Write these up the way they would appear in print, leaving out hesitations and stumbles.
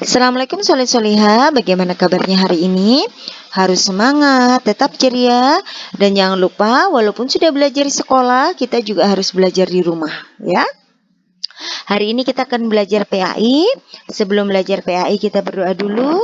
Assalamualaikum Soleh Soleha, bagaimana kabarnya hari ini? Harus semangat, tetap ceria, dan jangan lupa walaupun sudah belajar di sekolah, kita juga harus belajar di rumah, ya. Hari ini kita akan belajar PAI. Sebelum belajar PAI kita berdoa dulu.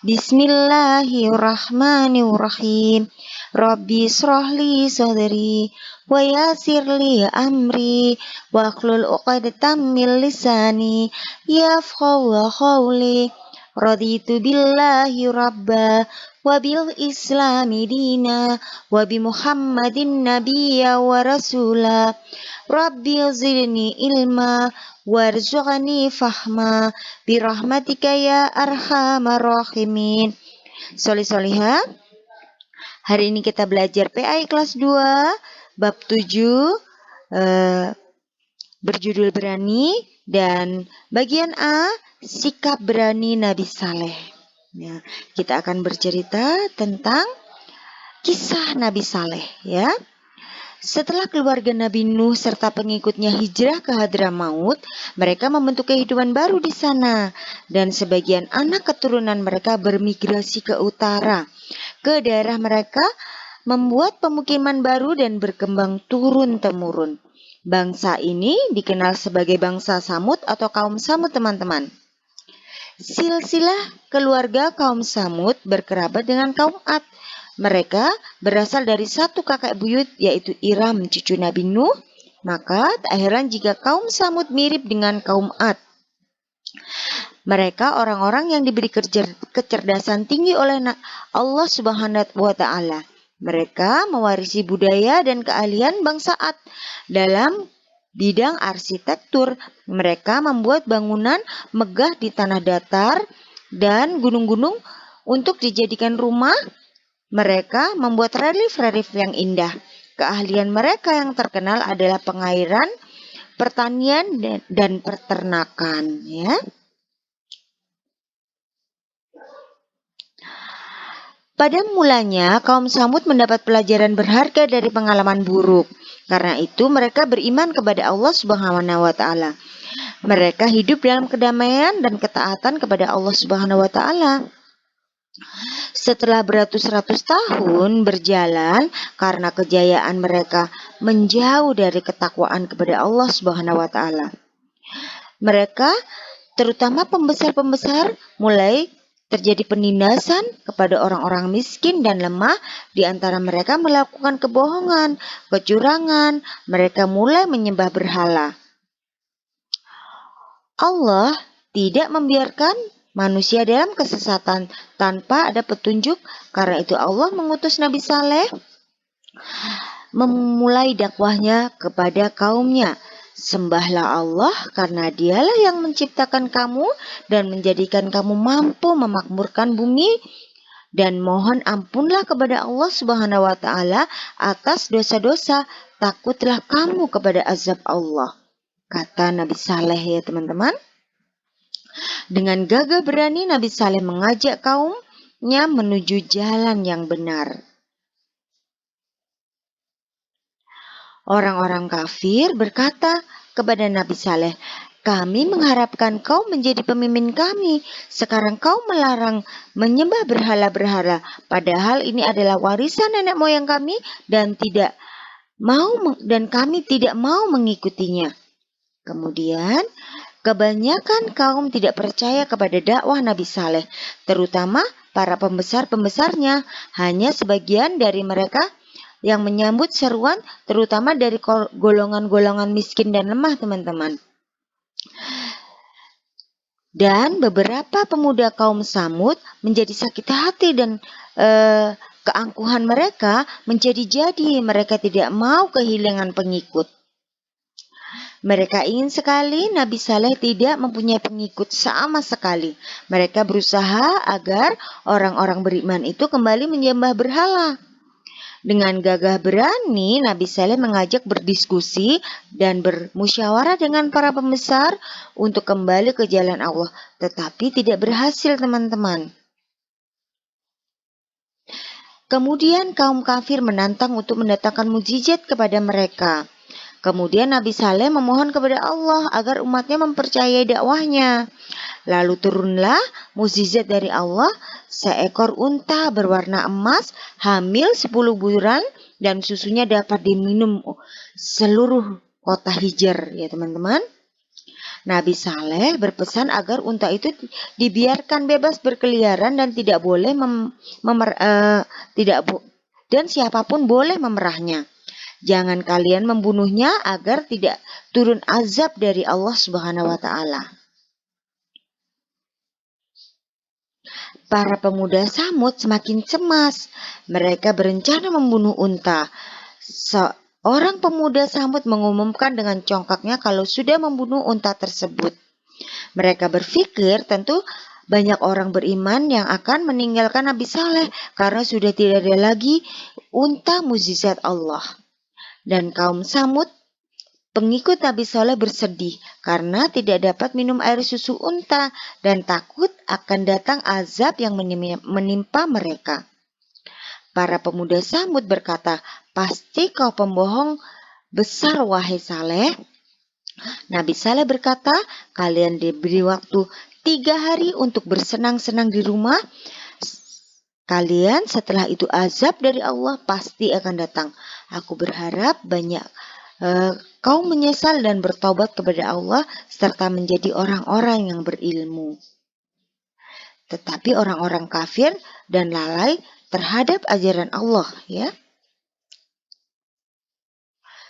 Bismillahirrahmanirrahim. Rabbi srohli sodri wa yasirli amri wa hlul uqadatam min lisani yafqahu qawli. Raditu billahi rabba wa bil islami dina wa bi muhammadin nabiyya wa rasula. Rabbi zidni ilma warzuqni fahma birahmatika ya arhamar rahimin. Solih-solihah, hari ini kita belajar PAI kelas 2 bab 7 berjudul berani, dan bagian A, sikap berani Nabi Saleh. Ya, kita akan bercerita tentang kisah Nabi Saleh, ya. Setelah keluarga Nabi Nuh serta pengikutnya hijrah ke Hadramaut, mereka membentuk kehidupan baru di sana, dan sebagian anak keturunan mereka bermigrasi ke utara, ke daerah mereka, membuat pemukiman baru dan berkembang turun-temurun. Bangsa ini dikenal sebagai bangsa Samud atau kaum Samud, teman-teman. Silsilah keluarga kaum Samud berkerabat dengan kaum Ad. Mereka berasal dari satu kakek buyut, yaitu Iram, cucu Nabi Nuh. Maka tak heran jika kaum Samud mirip dengan kaum Ad. Mereka orang-orang yang diberi kecerdasan tinggi oleh Allah Subhanahu wa Ta'ala. Mereka mewarisi budaya dan keahlian bangsa Ad dalam bidang arsitektur. Mereka membuat bangunan megah di tanah datar dan gunung-gunung untuk dijadikan rumah. Mereka membuat relief-relief yang indah. Keahlian mereka yang terkenal adalah pengairan, pertanian, dan peternakan, ya. Pada mulanya, kaum Samud mendapat pelajaran berharga dari pengalaman buruk. Karena itu, mereka beriman kepada Allah Subhanahu wa Ta'ala. Mereka hidup dalam kedamaian dan ketaatan kepada Allah Subhanahu wa Ta'ala. Setelah beratus-ratus tahun berjalan, karena kejayaan mereka menjauh dari ketakwaan kepada Allah Subhanahu wa Ta'ala, mereka, terutama pembesar-pembesar, mulai terjadi penindasan kepada orang-orang miskin dan lemah. Di antara mereka melakukan kebohongan, kecurangan. Mereka mulai menyembah berhala. Allah tidak membiarkan manusia dalam kesesatan tanpa ada petunjuk. Karena itu Allah mengutus Nabi Saleh memulai dakwahnya kepada kaumnya. Sembahlah Allah karena dialah yang menciptakan kamu dan menjadikan kamu mampu memakmurkan bumi, dan mohon ampunlah kepada Allah Subhanahu wa Ta'ala atas dosa-dosa. Takutlah kamu kepada azab Allah, kata Nabi Saleh, ya teman-teman. Dengan gagah berani Nabi Saleh mengajak kaumnya menuju jalan yang benar. Orang-orang kafir berkata kepada Nabi Saleh, "Kami mengharapkan kau menjadi pemimpin kami. Sekarang kau melarang menyembah berhala-berhala, padahal ini adalah warisan nenek moyang kami dan kami tidak mau mengikutinya." Kemudian, kebanyakan kaum tidak percaya kepada dakwah Nabi Saleh, terutama para pembesar-pembesarnya. Hanya sebagian dari mereka yang menyambut seruan, terutama dari golongan-golongan miskin dan lemah, teman-teman. Dan beberapa pemuda kaum Samud menjadi sakit hati dan keangkuhan mereka menjadi-jadi. Mereka tidak mau kehilangan pengikut. Mereka ingin sekali Nabi Saleh tidak mempunyai pengikut sama sekali. Mereka berusaha agar orang-orang beriman itu kembali menyembah berhala. Dengan gagah berani, Nabi Saleh mengajak berdiskusi dan bermusyawarah dengan para pembesar untuk kembali ke jalan Allah. Tetapi tidak berhasil, teman-teman. Kemudian kaum kafir menantang untuk mendatangkan mukjizat kepada mereka. Kemudian Nabi Saleh memohon kepada Allah agar umatnya mempercayai dakwahnya. Lalu turunlah mukjizat dari Allah, seekor unta berwarna emas, hamil 10 bulan, dan susunya dapat diminum seluruh kota Hijr, ya teman-teman. Nabi Saleh berpesan agar unta itu dibiarkan bebas berkeliaran dan dan siapapun boleh memerahnya. Jangan kalian membunuhnya agar tidak turun azab dari Allah Subhanahu wa taala. Para pemuda Samud semakin cemas. Mereka berencana membunuh unta. Seorang pemuda Samud mengumumkan dengan congkaknya kalau sudah membunuh unta tersebut. Mereka berpikir tentu banyak orang beriman yang akan meninggalkan Nabi Saleh karena sudah tidak ada lagi unta mukjizat Allah. Dan kaum Samud, pengikut Nabi Saleh, bersedih karena tidak dapat minum air susu unta dan takut akan datang azab yang menimpa mereka. Para pemuda Samud berkata, "Pasti kau pembohong besar, wahai Saleh." Nabi Saleh berkata, "Kalian diberi waktu 3 hari untuk bersenang-senang di rumah kalian. Setelah itu azab dari Allah pasti akan datang. Aku berharap banyak kau menyesal dan bertobat kepada Allah serta menjadi orang-orang yang berilmu." Tetapi orang-orang kafir dan lalai terhadap ajaran Allah, ya.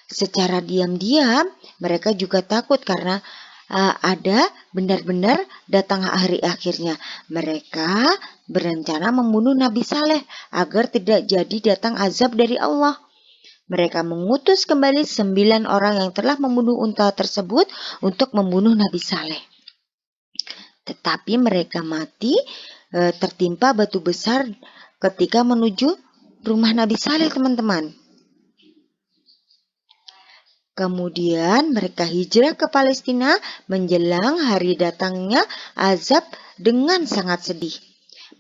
Secara diam-diam mereka juga takut karena ada benar-benar datang hari akhirnya. Mereka berencana membunuh Nabi Saleh agar tidak jadi datang azab dari Allah. Mereka mengutus kembali 9 orang yang telah membunuh unta tersebut untuk membunuh Nabi Saleh. Tetapi mereka mati tertimpa batu besar ketika menuju rumah Nabi Saleh, teman-teman. Kemudian mereka hijrah ke Palestina menjelang hari datangnya azab dengan sangat sedih.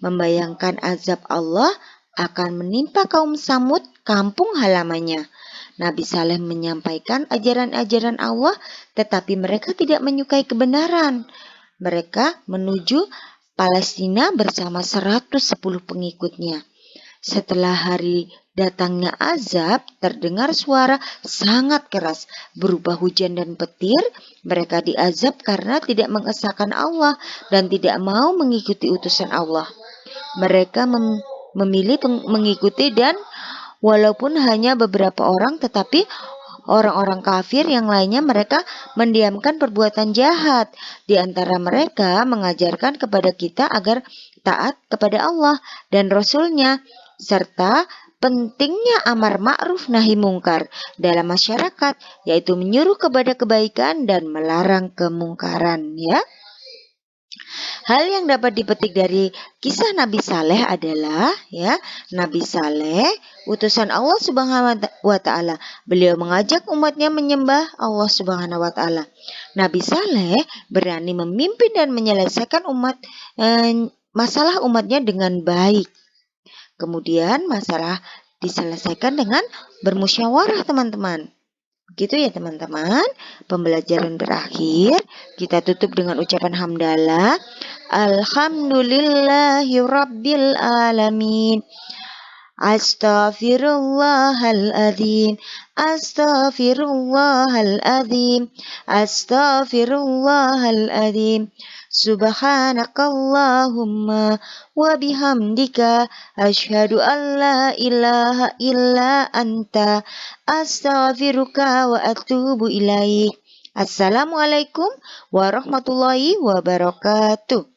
Membayangkan azab Allah akan menimpa kaum Samud, kampung halamannya. Nabi Saleh menyampaikan ajaran-ajaran Allah, tetapi mereka tidak menyukai kebenaran. Mereka menuju Palestina bersama 110 pengikutnya. Setelah hari datangnya azab, terdengar suara sangat keras, berupa hujan dan petir. Mereka diazab karena tidak mengesahkan Allah dan tidak mau mengikuti utusan Allah. Mereka memilih mengikuti, dan walaupun hanya beberapa orang, tetapi orang-orang kafir yang lainnya mereka mendiamkan perbuatan jahat. Di antara mereka mengajarkan kepada kita agar taat kepada Allah dan Rasul-Nya, serta pentingnya amar ma'ruf nahi mungkar dalam masyarakat, yaitu menyuruh kepada kebaikan dan melarang kemungkaran, ya. Hal yang dapat dipetik dari kisah Nabi Saleh adalah, ya, Nabi Saleh utusan Allah Subhanahu wa taala. Beliau mengajak umatnya menyembah Allah Subhanahu wa taala. Nabi Saleh berani memimpin dan menyelesaikan masalah umatnya dengan baik. Kemudian masalah diselesaikan dengan bermusyawarah, teman-teman. Begitu ya teman-teman. Pembelajaran berakhir. Kita tutup dengan ucapan hamdalah. Alhamdulillahi rabbil alamin. Astaghfirullahaladzim. Astaghfirullahaladzim. Astaghfirullahaladzim. Subhanakallahumma wa bihamdika asyhadu an la ilaha illa anta astaghfiruka wa atubu ilaik. Assalamualaikum warahmatullahi wabarakatuh.